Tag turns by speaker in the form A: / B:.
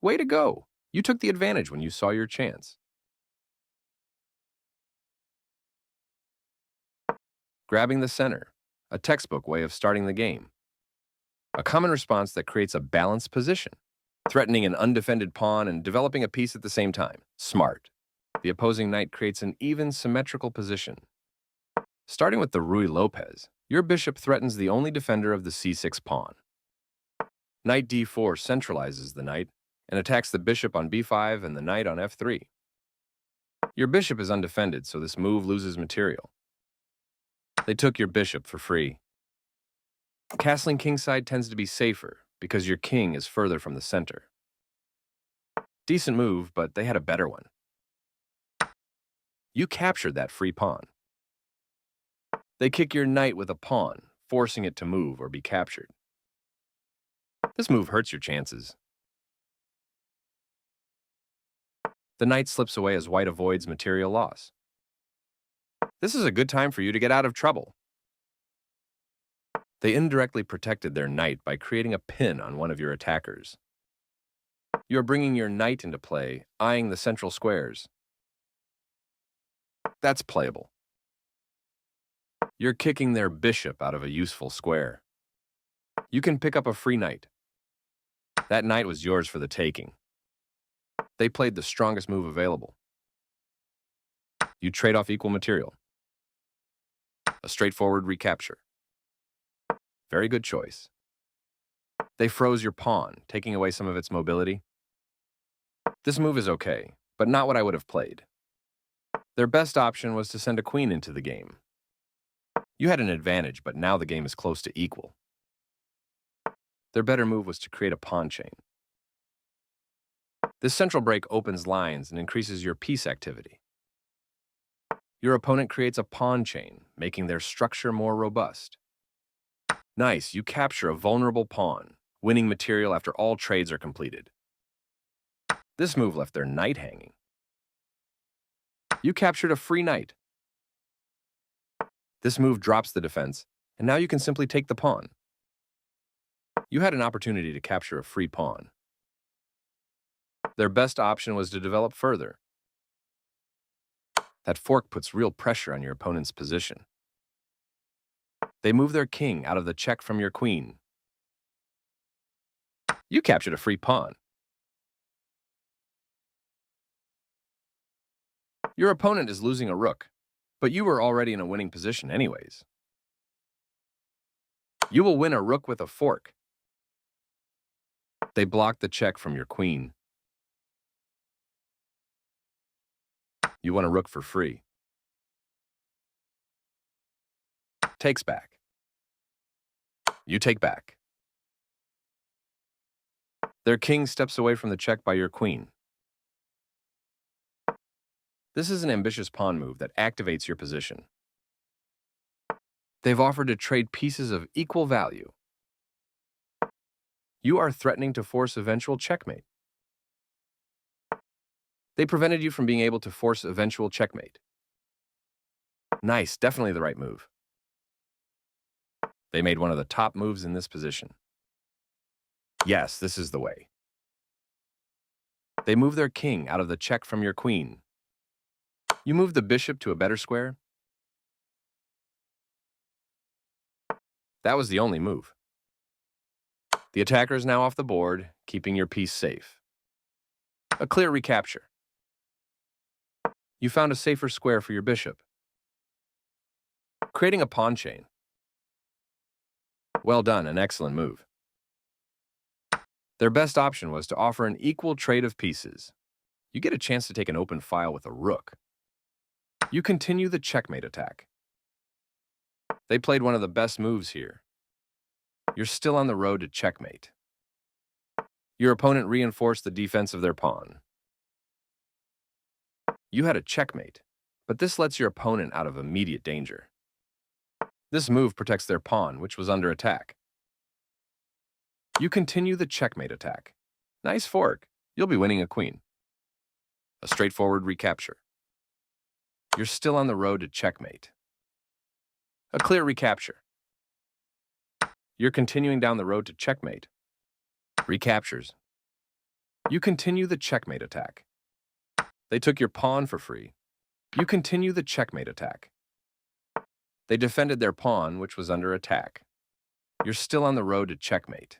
A: Way to go! You took the advantage when you saw your chance. Grabbing the center, a textbook way of starting the game. A common response that creates a balanced position, threatening an undefended pawn and developing a piece at the same time. Smart. The opposing knight creates an even symmetrical position. Starting with the Ruy Lopez, your bishop threatens the only defender of the c6 pawn. Knight d4 centralizes the knight and attacks the bishop on b5 and the knight on f3. Your bishop is undefended, so this move loses material. They took your bishop for free. Castling kingside tends to be safer because your king is further from the center. Decent move, but they had a better one. You captured that free pawn. They kick your knight with a pawn, forcing it to move or be captured. This move hurts your chances. The knight slips away as white avoids material loss. This is a good time for you to get out of trouble. They indirectly protected their knight by creating a pin on one of your attackers. You are bringing your knight into play, eyeing the central squares. That's playable. You're kicking their bishop out of a useful square. You can pick up a free knight. That knight was yours for the taking. They played the strongest move available. You trade off equal material. A straightforward recapture. Very good choice. They froze your pawn, taking away some of its mobility. This move is okay, but not what I would have played. Their best option was to send a queen into the game. You had an advantage, but now the game is close to equal. Their better move was to create a pawn chain. This central break opens lines and increases your piece activity. Your opponent creates a pawn chain, making their structure more robust. Nice, you capture a vulnerable pawn, winning material after all trades are completed. This move left their knight hanging. You captured a free knight. This move drops the defense, and now you can simply take the pawn. You had an opportunity to capture a free pawn. Their best option was to develop further. That fork puts real pressure on your opponent's position. They move their king out of the check from your queen. You captured a free pawn. Your opponent is losing a rook, but you were already in a winning position anyways. You will win a rook with a fork. They block the check from your queen. You won a rook for free. Takes back. You take back. Their king steps away from the check by your queen. This is an ambitious pawn move that activates your position. They've offered to trade pieces of equal value. You are threatening to force eventual checkmate. They prevented you from being able to force eventual checkmate. Nice, definitely the right move. They made one of the top moves in this position. Yes, this is the way. They move their king out of the check from your queen. You move the bishop to a better square. That was the only move. The attacker is now off the board, keeping your piece safe. A clear recapture. You found a safer square for your bishop. Creating a pawn chain. Well done, an excellent move. Their best option was to offer an equal trade of pieces. You get a chance to take an open file with a rook. You continue the checkmate attack. They played one of the best moves here. You're still on the road to checkmate. Your opponent reinforced the defense of their pawn. You had a checkmate, but this lets your opponent out of immediate danger. This move protects their pawn, which was under attack. You continue the checkmate attack. Nice fork. You'll be winning a queen. A straightforward recapture. You're still on the road to checkmate. A clear recapture. You're continuing down the road to checkmate. Recaptures. You continue the checkmate attack. They took your pawn for free. You continue the checkmate attack. They defended their pawn, which was under attack. You're still on the road to checkmate.